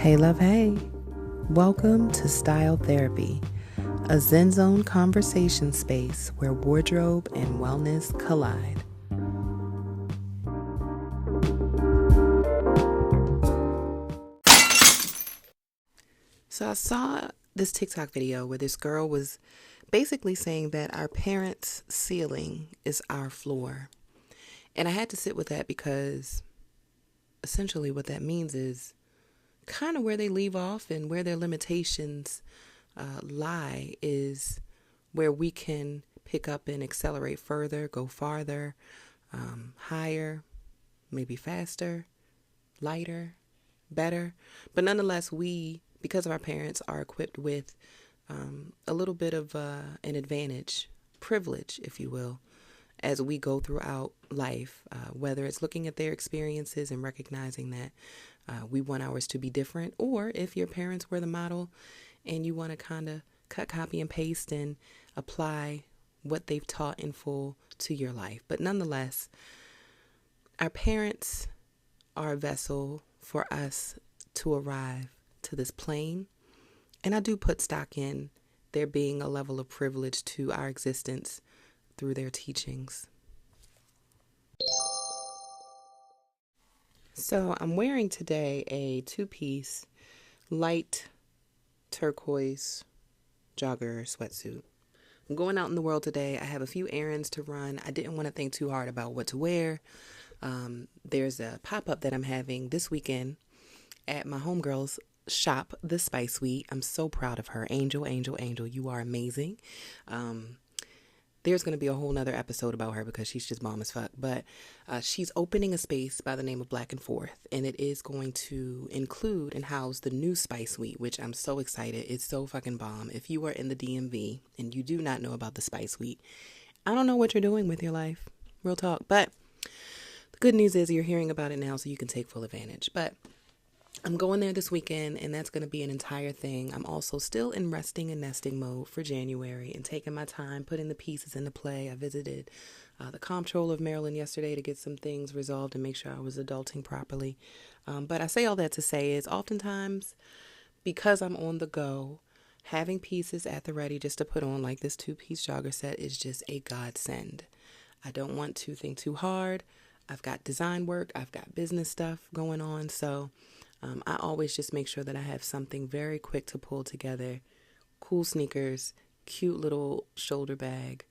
Hey, love, hey. Welcome to Style Therapy, a Zen Zone conversation space where wardrobe and wellness collide. So I saw this TikTok video where this girl was basically saying that our parents' ceiling is our floor. And I had to sit with that because essentially what that means is kind of where they leave off and where their limitations lie is where we can pick up and accelerate further, go farther, higher, maybe faster, lighter, better. But nonetheless, we, because of our parents, are equipped with a little bit of an advantage, privilege, if you will, as we go throughout life, whether it's looking at their experiences and recognizing that we want ours to be different, or if your parents were the model and you want to kind of cut, copy, and paste and apply what they've taught in full to your life. But nonetheless, our parents are a vessel for us to arrive to this plane. And I do put stock in there being a level of privilege to our existence through their teachings. So I'm wearing today a two-piece light turquoise jogger sweatsuit. I'm going out in the world today. I have a few errands to run. I didn't want to think too hard about what to wear. There's a pop-up that I'm having this weekend at my homegirl's shop, The Spice Suite. I'm so proud of her. Angel, you are amazing. There's going to be a whole nother episode about her because she's just bomb as fuck. But she's opening a space by the name of Black and Forth. And it is going to include and house the new Spice Suite, which I'm so excited. It's so fucking bomb. If you are in the DMV and you do not know about the Spice Suite, I don't know what you're doing with your life. Real talk. But the good news is you're hearing about it now so you can take full advantage. But I'm going there this weekend, and that's going to be an entire thing. I'm also still in resting and nesting mode for January and taking my time, putting the pieces into play. I visited the Comptroller of Maryland yesterday to get some things resolved and make sure I was adulting properly. But I say all that to say is oftentimes, because I'm on the go, having pieces at the ready just to put on, like this two-piece jogger set, is just a godsend. I don't want to think too hard. I've got design work. I've got business stuff going on, so I always just make sure that I have something very quick to pull together. Cool sneakers, cute little shoulder bag,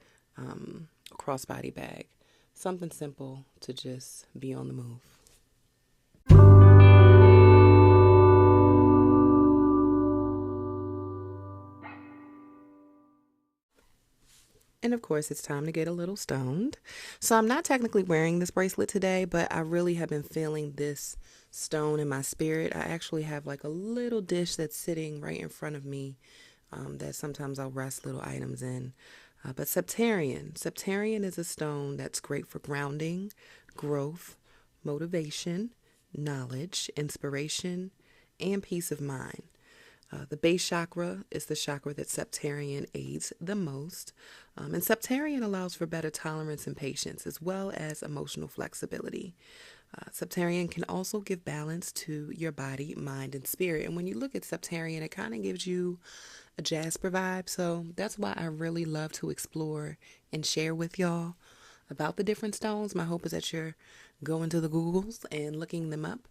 crossbody bag. Something simple to just be on the move. And of course, it's time to get a little stoned. So I'm not technically wearing this bracelet today, but I really have been feeling this stone in my spirit. I actually have like a little dish that's sitting right in front of me that sometimes I'll rest little items in. But Septarian is a stone that's great for grounding, growth, motivation, knowledge, inspiration, and peace of mind. The base chakra is the chakra that Septarian aids the most. And Septarian allows for better tolerance and patience, as well as emotional flexibility. Septarian can also give balance to your body, mind, and spirit. And when you look at Septarian, it kind of gives you a Jasper vibe. So that's why I really love to explore and share with y'all about the different stones. My hope is that you're going to the Googles and looking them up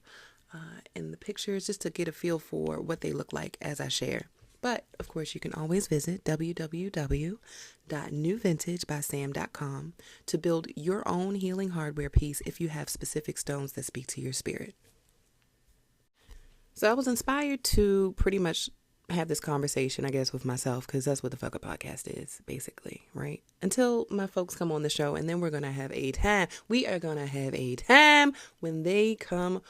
in the pictures just to get a feel for what they look like as I share. But, of course, you can always visit www.newvintagebysam.com to build your own healing hardware piece if you have specific stones that speak to your spirit. So I was inspired to pretty much have this conversation, I guess, with myself, because that's what the fuck a podcast is, basically, right? Until my folks come on the show, and then we're going to have a time. We are going to have a time when they come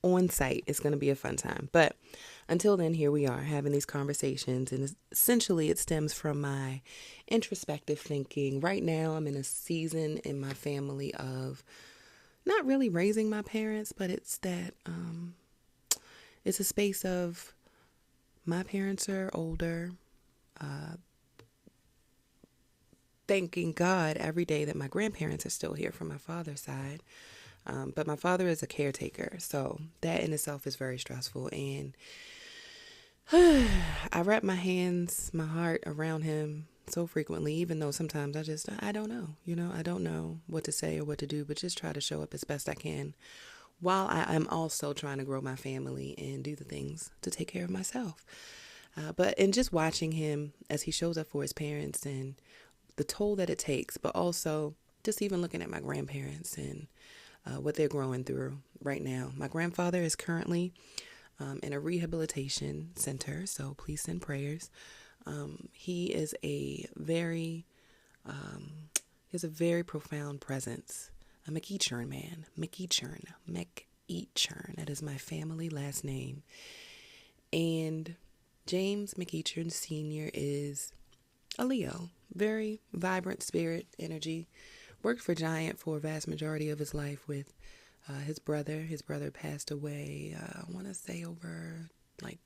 on site. It's going to be a fun time. But until then, here we are having these conversations, and essentially it stems from my introspective thinking. Right now, I'm in a season in my family of not really raising my parents, but it's that it's a space of my parents are older, thanking God every day that my grandparents are still here from my father's side. But my father is a caretaker, so that in itself is very stressful. And I wrap my hands, my heart around him so frequently, even though sometimes I don't know, I don't know what to say or what to do, but just try to show up as best I can while I am also trying to grow my family and do the things to take care of myself. And just watching him as he shows up for his parents and the toll that it takes, but also just even looking at my grandparents and what they're growing through right now. My grandfather is currently in a rehabilitation center, so please send prayers. He is he has a very profound presence. A McEachern man, McEachern. That is my family last name. And James McEachern Sr. is a Leo, very vibrant spirit, energy. Worked for Giant for a vast majority of his life with his brother. His brother passed away, I want to say over like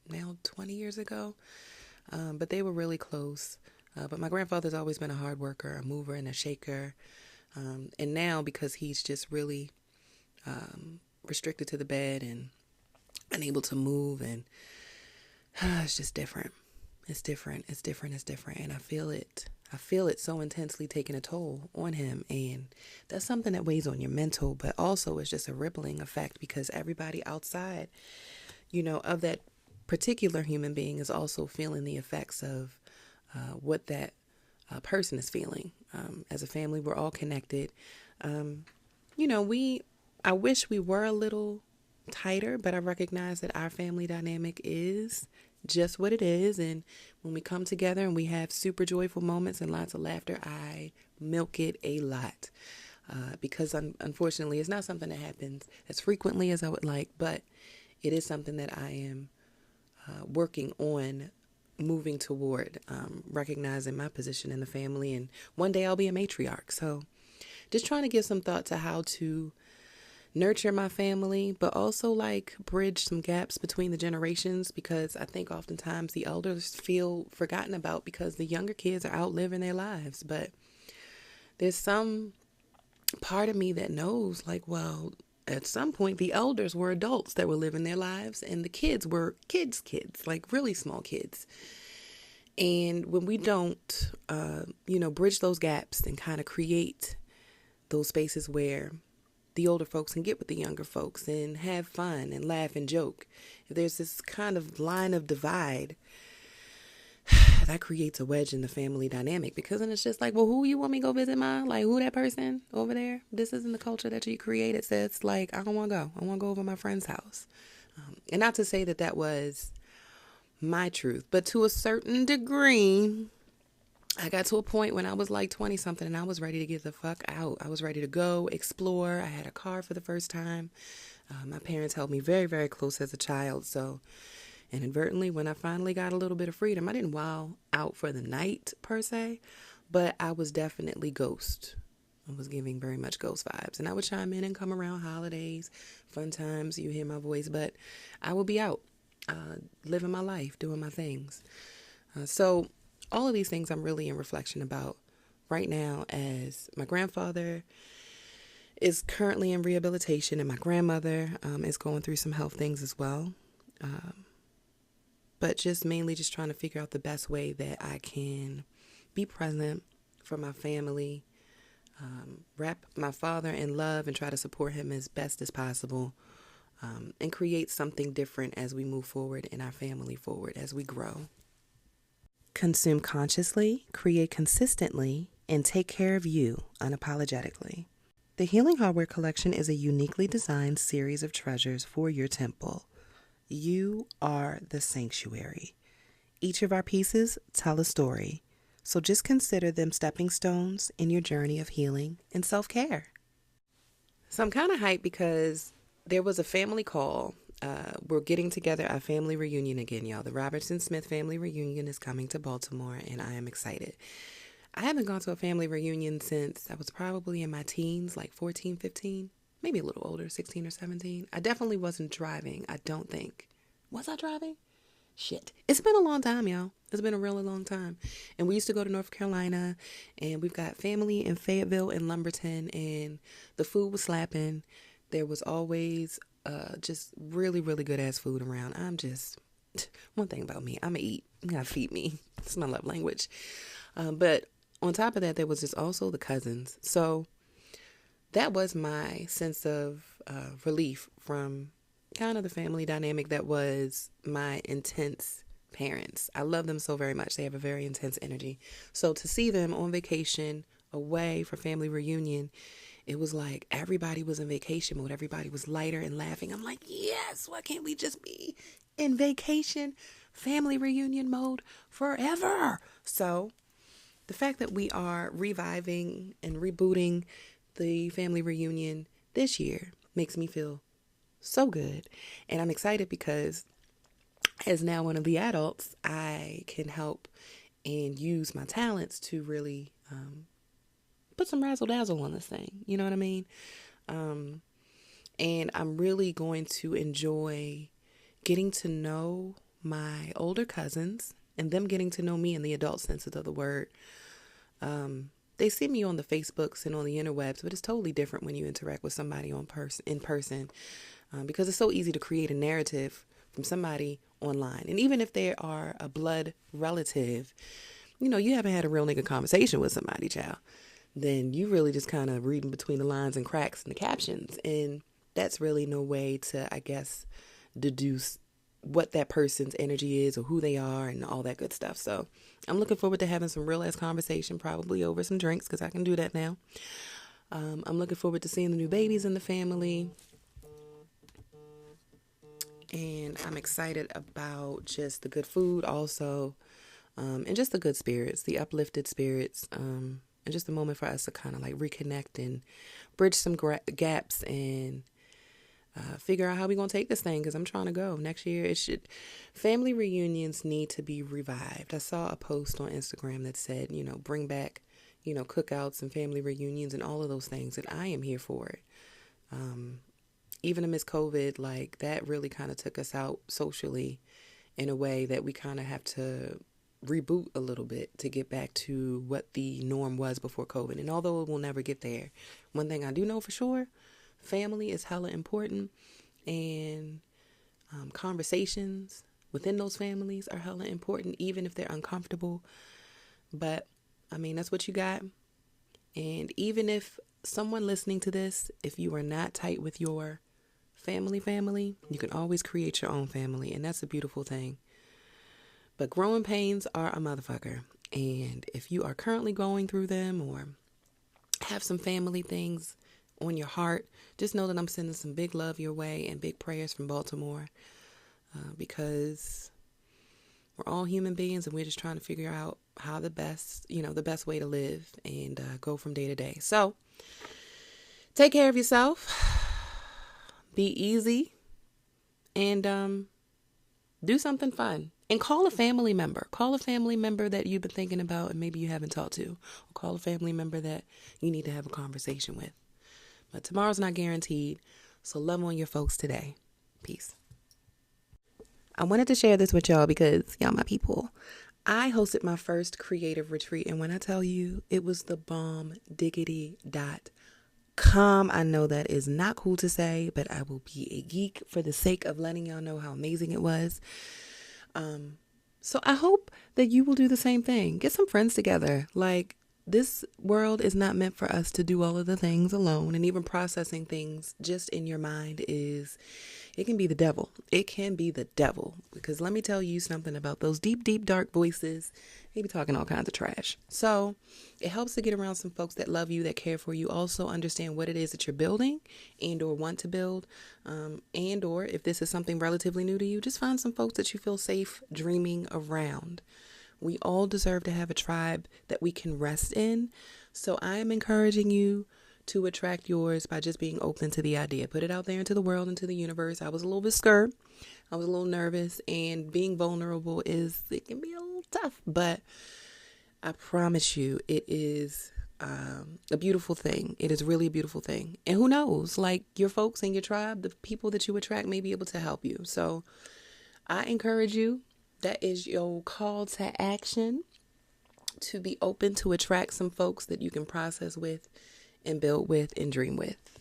now 20 years ago. But they were really close. But my grandfather's always been a hard worker, a mover and a shaker. And now because he's just really restricted to the bed and unable to move, and it's just different. It's different. And I feel it so intensely taking a toll on him. And that's something that weighs on your mental, but also it's just a rippling effect because everybody outside, of that particular human being is also feeling the effects of what that person is feeling. As a family, we're all connected. I wish we were a little tighter, but I recognize that our family dynamic is just what it is. And when we come together and we have super joyful moments and lots of laughter, I milk it a lot. Because unfortunately, it's not something that happens as frequently as I would like, but it is something that I am working on moving toward, recognizing my position in the family. And one day I'll be a matriarch. So just trying to give some thought to how to nurture my family, but also bridge some gaps between the generations, because I think oftentimes the elders feel forgotten about because the younger kids are out living their lives. But there's some part of me that knows well, at some point the elders were adults that were living their lives and the kids were kids, really small kids. And when we don't, bridge those gaps and kind of create those spaces where the older folks can get with the younger folks and have fun and laugh and joke, if there's this kind of line of divide, that creates a wedge in the family dynamic, because then it's just who you want me to go visit, ma? Who that person over there? This isn't the culture that you created. So it's I don't want to go. I want to go over my friend's house. And not to say that was my truth, but to a certain degree, I got to a point when I was 20 something and I was ready to get the fuck out. I was ready to go explore. I had a car for the first time. My parents held me very, very close as a child. So inadvertently, when I finally got a little bit of freedom, I didn't wild out for the night per se, but I was definitely ghost. I was giving very much ghost vibes, and I would chime in and come around holidays, fun times. You hear my voice, but I would be out, living my life, doing my things. So all of these things I'm really in reflection about right now, as my grandfather is currently in rehabilitation and my grandmother is going through some health things as well. But just mainly just trying to figure out the best way that I can be present for my family, wrap my father in love and try to support him as best as possible, and create something different as we move forward in our family forward, as we grow. Consume consciously, create consistently, and take care of you unapologetically. The Healing Hardware Collection is a uniquely designed series of treasures for your temple. You are the sanctuary. Each of our pieces tell a story, so just consider them stepping stones in your journey of healing and self-care. So I'm kind of hyped because there was a family call. We're getting together, our family reunion again, y'all. The Robertson Smith family reunion is coming to Baltimore, and I am excited. I haven't gone to a family reunion since I was probably in my teens, 14, 15. Maybe a little older, 16 or 17. I definitely wasn't driving, I don't think. Was I driving? Shit. It's been a long time, y'all. It's been a really long time. And we used to go to North Carolina, and we've got family in Fayetteville and Lumberton, and the food was slapping. There was always just really, really good ass food around. one thing about me, I'm going to eat. You got to feed me. It's my love language. But on top of that, there was just also the cousins. So that was my sense of relief from kind of the family dynamic that was my intense parents. I love them so very much. They have a very intense energy. So to see them on vacation, away for family reunion, it was like everybody was in vacation mode. Everybody was lighter and laughing. I'm like, yes, why can't we just be in vacation, family reunion mode forever? So the fact that we are reviving and rebooting the family reunion this year makes me feel so good. And I'm excited because as now one of the adults, I can help and use my talents to really put some razzle dazzle on this thing. You know what I mean? And I'm really going to enjoy getting to know my older cousins and them getting to know me in the adult sense of the word. They see me on the Facebooks and on the interwebs, but it's totally different when you interact with somebody in person, because it's so easy to create a narrative from somebody online. And even if they are a blood relative, you haven't had a real nigga conversation with somebody, child, then you really just kind of reading between the lines and cracks in the captions. And that's really no way to, I guess, deduce what that person's energy is or who they are and all that good stuff. So I'm looking forward to having some real ass conversation, probably over some drinks, because I can do that now. I'm looking forward to seeing the new babies in the family. And I'm excited about just the good food also, and just the good spirits, the uplifted spirits, and just a moment for us to kind of like reconnect and bridge some gaps and figure out how we're going to take this thing, because I'm trying to go. Next year, family reunions need to be revived. I saw a post on Instagram that said, bring back, cookouts and family reunions and all of those things, and I am here for it. Even amidst COVID, like that really kind of took us out socially in a way that we kind of have to reboot a little bit to get back to what the norm was before COVID. And although we'll never get there, one thing I do know for sure, family is hella important, and conversations within those families are hella important, even if they're uncomfortable. But I mean, that's what you got. And even if someone listening to this, if you are not tight with your family, you can always create your own family, and that's a beautiful thing. But growing pains are a motherfucker, and if you are currently going through them or have some family things on your heart, just know that I'm sending some big love your way and big prayers from Baltimore, because we're all human beings and we're just trying to figure out how the best way to live and go from day to day. So take care of yourself. Be easy, and do something fun. And call a family member. Call a family member that you've been thinking about and maybe you haven't talked to. Or call a family member that you need to have a conversation with. But tomorrow's not guaranteed, so love on your folks today. Peace. I wanted to share this with y'all because y'all my people. I hosted my first creative retreat, and when I tell you, it was the bomb diggity.com. I know that is not cool to say, but I will be a geek for the sake of letting y'all know how amazing it was. So I hope that you will do the same thing. Get some friends together. Like, this world is not meant for us to do all of the things alone, and even processing things just in your mind it can be the devil. It can be the devil, because let me tell you something about those deep, deep, dark voices. They be talking all kinds of trash. So it helps to get around some folks that love you, that care for you, also understand what it is that you're building and or want to build. And or if this is something relatively new to you, just find some folks that you feel safe dreaming around. We all deserve to have a tribe that we can rest in. So I am encouraging you to attract yours by just being open to the idea. Put it out there into the world, into the universe. I was a little bit scared. I was a little nervous, and being vulnerable it can be a little tough, but I promise you it is a beautiful thing. It is really a beautiful thing. And who knows, like your folks and your tribe, the people that you attract may be able to help you. So I encourage you. That is your call to action, to be open to attract some folks that you can process with and build with and dream with.